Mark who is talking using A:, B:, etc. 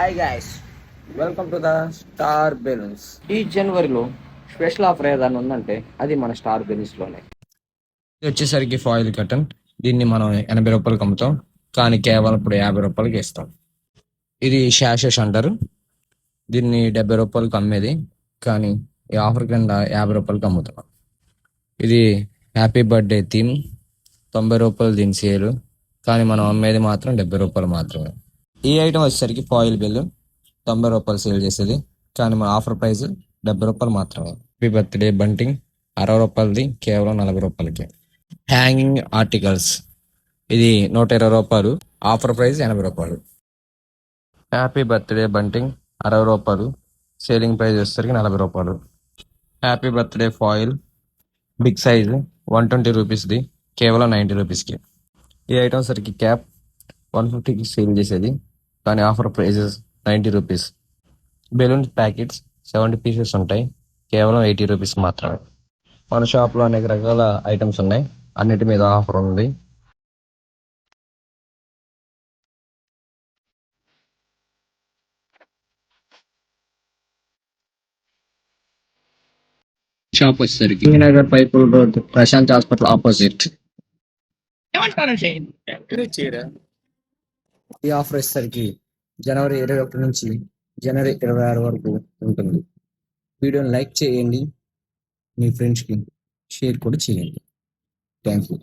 A: Hi guys, welcome to the star balloons. ఈ జనవరిలో special offer ఏదైనా ఉందంటే అది మన స్టార్ బెలూన్స్లోనే. ఇది వచ్చేసరికి ఫాయిల్ కటన్. దీన్ని మనం 80 రూపాయలకి అమ్ముతాం, కానీ కేవలం ఇప్పుడు 50 రూపాయలకి ఇస్తాం. ఇది షాషెస్ అంటారు. దీన్ని 70 రూపాయలకి అమ్మేది, కానీ ఈ ఆఫర్ కింద 50 రూపాయలకి అమ్ముతున్నాం. ఇది హ్యాపీ బర్త్డే థీమ్. 90 రూపాయలు దీని సేలు, కానీ మనం అమ్మేది మాత్రం 70 రూపాయలు మాత్రమే. ఈ ఐటమ్ వచ్చేసరికి ఫాయిల్ బిల్ 90 రూపాయలు సేల్ చేసేది, కానీ మన ఆఫర్ ప్రైస్ 70 రూపాయలు మాత్రమే. హ్యాపీ బర్త్డే బంటింగ్ 60 రూపాయలది కేవలం 40 రూపాయలకి. హ్యాంగింగ్ ఆర్టికల్స్ ఇది 120 రూపాయలు, ఆఫర్ ప్రైస్ 80 రూపాయలు. హ్యాపీ బర్త్డే బంటింగ్ 60 రూపాయలు, సేలింగ్ ప్రైస్ వచ్చేసరికి 40 రూపాయలు. Happy birthday foil big size 120 రూపీస్ది కేవలం 90 రూపీస్కి. ఈ ఐటమ్ సరికి క్యాప్ 150కి సేల్ చేసేది, కానీ offer prices 90 rupees. Balloon packets 70 pieces ఉంటాయి, కేవలం 80 రూపీస్ మాత్రమే. మన షాప్లో అనేక రకాల ఐటమ్స్ ఉన్నాయి, అన్నిటి మీద ఆఫర్ ఉంది. షాప్ వచ్చేసరికి నగర్ పైపుల్ రోడ్, ప్రశాంత్ హాస్పిటల్ ఆపోజిట్. ఈ ఆఫర్ వచ్చేసరికి జనవరి 21 నుంచి జనవరి 26 వరకు ఉంటుంది. వీడియోని లైక్ చేయండి, మీ ఫ్రెండ్స్కి షేర్ కూడా చేయండి. Thank you.